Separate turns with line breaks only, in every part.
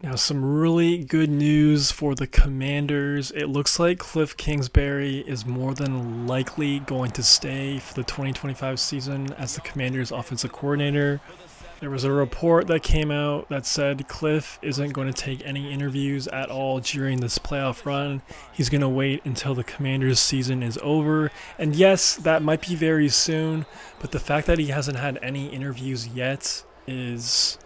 Now, some really good news for the Commanders. It looks like Kliff Kingsbury is more than likely going to stay for the 2025 season as the Commanders' offensive coordinator. There was a report that came out that said Kliff isn't going to take any interviews at all during this playoff run. He's going to wait until the Commanders' season is over. And yes, that might be very soon, but the fact that he hasn't had any interviews yet is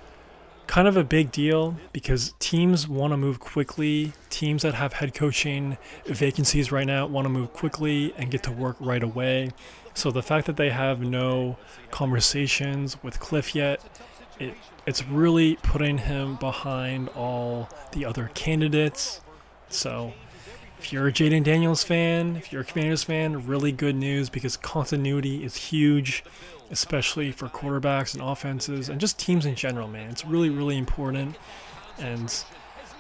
kind of a big deal because teams want to move quickly. Teams that have head coaching vacancies right now want to move quickly and get to work right away. So the fact that they have no conversations with Kliff yet, it's really putting him behind all the other candidates. So if you're a Jayden Daniels fan, if you're a Commanders fan, really good news because continuity is huge, especially for quarterbacks and offenses and just teams in general, man. It's really, really important. And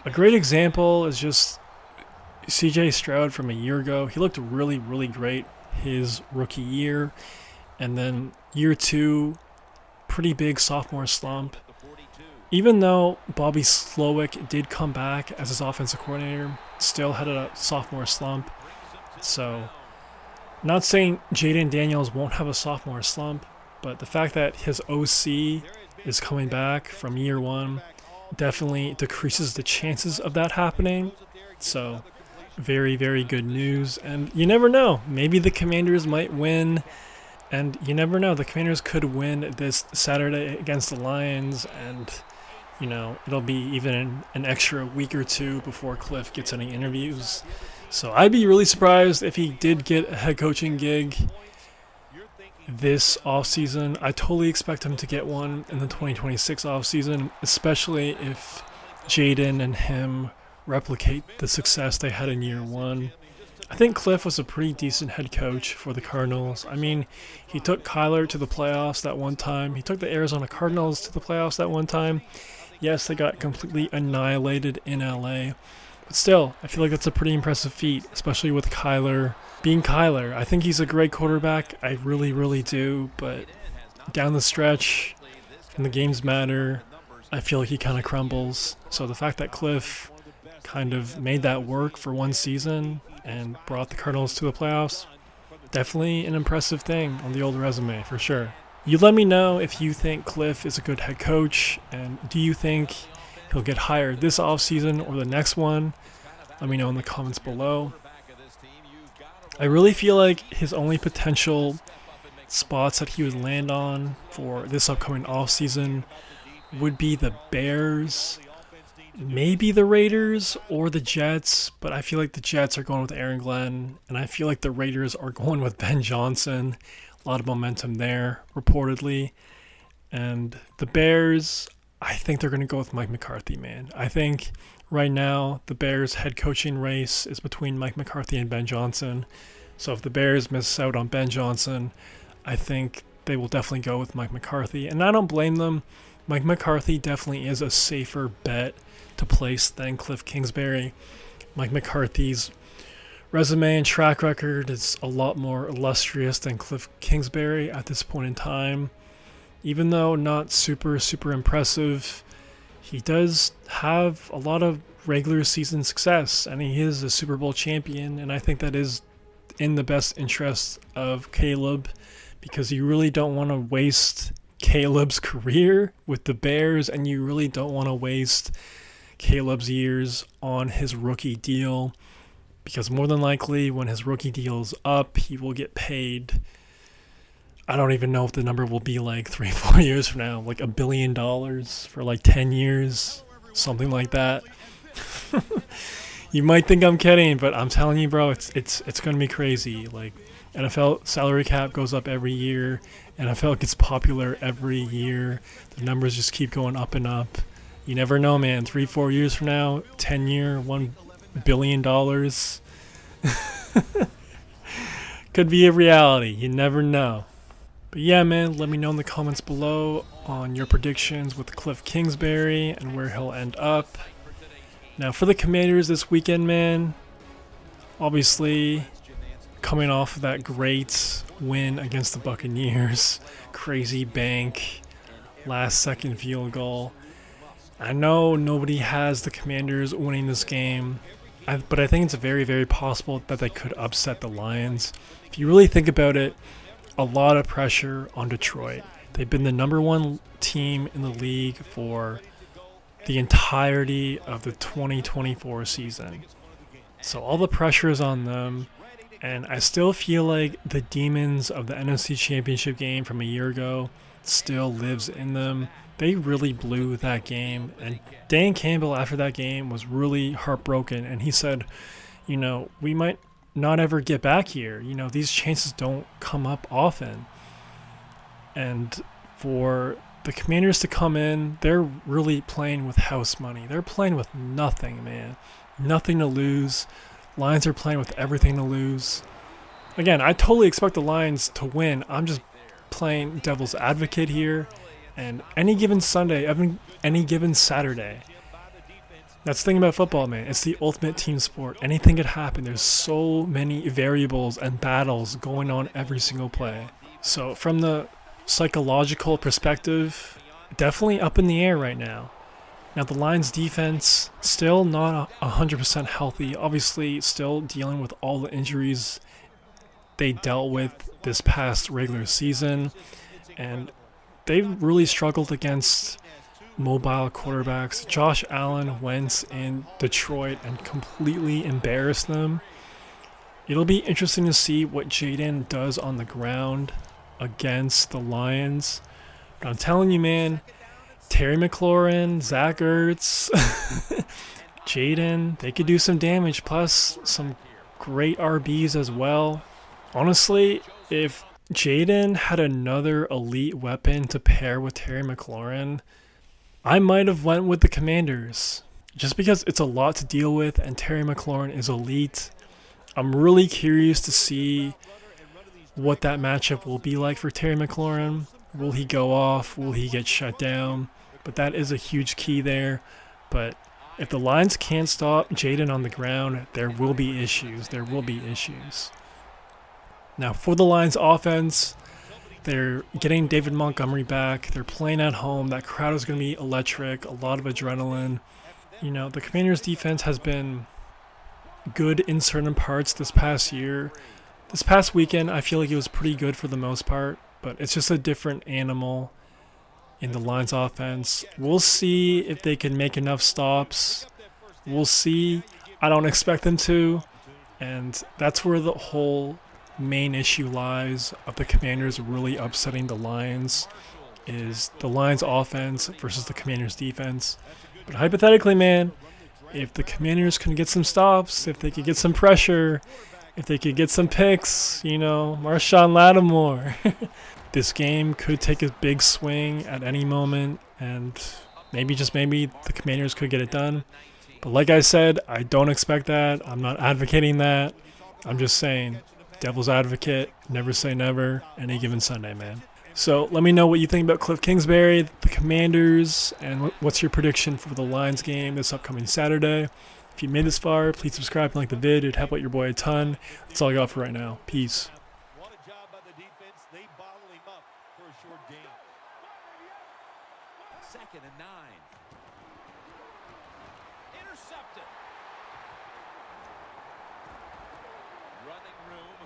a great example is just CJ Stroud from a year ago. He looked really, really great his rookie year. And then year two, pretty big sophomore slump. Even though Bobby Slowick did come back as his offensive coordinator, still had a sophomore slump. So, not saying Jayden Daniels won't have a sophomore slump, but the fact that his OC is coming back from year one definitely decreases the chances of that happening. So, very, very good news. And you never know. Maybe the Commanders might win. And you never know. The Commanders could win this Saturday against the Lions. And, you know, it'll be even an extra week or two before Kliff gets any interviews. So I'd be really surprised if he did get a head coaching gig this offseason. I totally expect him to get one in the 2026 offseason, especially if Jayden and him replicate the success they had in year one. I think Kliff was a pretty decent head coach for the Cardinals. I mean, he took Kyler to the playoffs that one time. He took the Arizona Cardinals to the playoffs that one time. Yes, they got completely annihilated in LA. But still, I feel like that's a pretty impressive feat, especially with Kyler being Kyler. I think he's a great quarterback. I really, really do. But down the stretch, when the games matter, I feel like he kind of crumbles. So the fact that Kliff kind of made that work for one season and brought the Cardinals to the playoffs, definitely an impressive thing on the old resume for sure. You let me know if you think Kliff is a good head coach, and do you think he'll get hired this offseason or the next one? Let me know in the comments below. I really feel like his only potential spots that he would land on for this upcoming offseason would be the Bears, maybe the Raiders or the Jets, but I feel like the Jets are going with Aaron Glenn, and I feel like the Raiders are going with Ben Johnson. A lot of momentum there, reportedly. And the Bears, I think they're going to go with Mike McCarthy, man. I think right now the Bears' head coaching race is between Mike McCarthy and Ben Johnson. So if the Bears miss out on Ben Johnson, I think they will definitely go with Mike McCarthy. And I don't blame them. Mike McCarthy definitely is a safer bet to place than Kliff Kingsbury. Mike McCarthy's resume and track record is a lot more illustrious than Kliff Kingsbury at this point in time. Even though not super, super impressive, he does have a lot of regular season success, and he is a Super Bowl champion, and I think that is in the best interest of Caleb, because you really don't want to waste Caleb's career with the Bears, and you really don't want to waste Caleb's years on his rookie deal, because more than likely when his rookie deal is up, he will get paid. I don't even know if the number will be like 3-4 years from now, like $1 billion for like 10 years, something like that. You might think I'm kidding, but I'm telling you, bro, it's going to be crazy. Like, NFL salary cap goes up every year. NFL gets popular every year. The numbers just keep going up and up. You never know, man. 3-4 years from now, 10-year, $1 billion could be a reality. You never know. But yeah, man, let me know in the comments below on your predictions with Kliff Kingsbury and where he'll end up. Now, for the Commanders this weekend, man, obviously coming off of that great win against the Buccaneers, crazy bank, last-second field goal. I know nobody has the Commanders winning this game, but I think it's very, very possible that they could upset the Lions. If you really think about it, a lot of pressure on Detroit. They've been the number one team in the league for the entirety of the 2024 season. So all the pressure is on them. And I still feel like the demons of the NFC Championship game from a year ago still lives in them. They really blew that game. And Dan Campbell, after that game, was really heartbroken. And he said, we might not ever get back here. These chances don't come up often. And for the Commanders to come in, they're really playing with house money. They're playing with nothing, man. Nothing to lose. Lions are playing with everything to lose. Again, I totally expect the Lions to win. I'm just playing devil's advocate here. And any given Sunday, any given Saturday, that's the thing about football, man. It's the ultimate team sport. Anything could happen. There's so many variables and battles going on every single play. So from the psychological perspective, definitely up in the air right now. Now, the Lions defense still not 100% healthy. Obviously, still dealing with all the injuries they dealt with this past regular season. And they've really struggled against mobile quarterbacks. Josh Allen went in Detroit and completely embarrassed them. It'll be interesting to see what Jayden does on the ground against the Lions. But I'm telling you, man, Terry McLaurin, Zach Ertz, Jayden, they could do some damage, plus some great RBs as well. Honestly, if Jayden had another elite weapon to pair with Terry McLaurin, I might have went with the Commanders. Just because it's a lot to deal with and Terry McLaurin is elite, I'm really curious to see what that matchup will be like for Terry McLaurin. Will he go off? Will he get shut down? But that is a huge key there. But if the Lions can't stop Jayden on the ground, there will be issues. There will be issues. Now, for the Lions offense, they're getting David Montgomery back. They're playing at home. That crowd is going to be electric, a lot of adrenaline. The Commanders' defense has been good in certain parts this past year. This past weekend, I feel like it was pretty good for the most part, but it's just a different animal in the Lions offense. We'll see if they can make enough stops. We'll see. I don't expect them to. And that's where the whole main issue lies of the Commanders really upsetting the Lions, is the Lions offense versus the Commanders defense. But hypothetically, man, if the Commanders can get some stops, if they could get some pressure, if they could get some picks, Marshawn Lattimore, this game could take a big swing at any moment, and maybe, just maybe, the Commanders could get it done. But like I said, I don't expect that. I'm not advocating that. I'm just saying, devil's advocate, never say never, any given Sunday, man. So let me know what you think about Kliff Kingsbury, the Commanders, and what's your prediction for the Lions game this upcoming Saturday. If you made this far, please subscribe and like the vid. It'd help out your boy a ton. That's all I got for right now. Peace.
What a job by the defense. They bottled him up for a short game. 2nd and 9. Intercepted. Running room.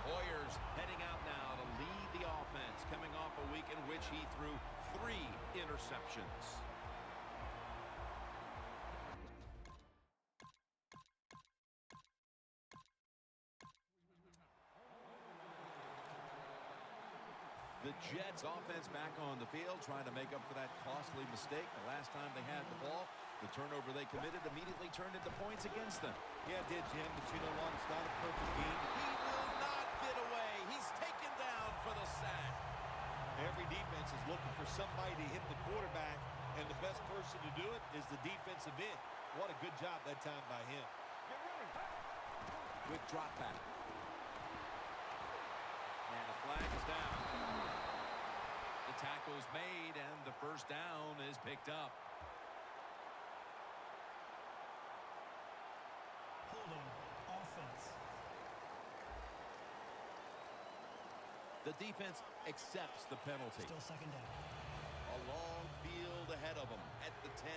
Hoyer's heading out now to lead the offense, coming off a week in which he threw 3 interceptions. The Jets offense back on the field, trying to make up for that costly mistake the last time they had the ball. The turnover they committed immediately turned into points against them.
Yeah, it did, Jim, but you know what? It's not a perfect game.
He will not get away. He's taken down for the sack.
Every defense is looking for somebody to hit the quarterback, and the best person to do it is the defensive end. What a good job that time by him.
Quick drop back. And the flag is down. The tackle is made, and the first down is picked up.
Holding offense.
The defense accepts the penalty.
Still second down.
A long field ahead of them at the 10.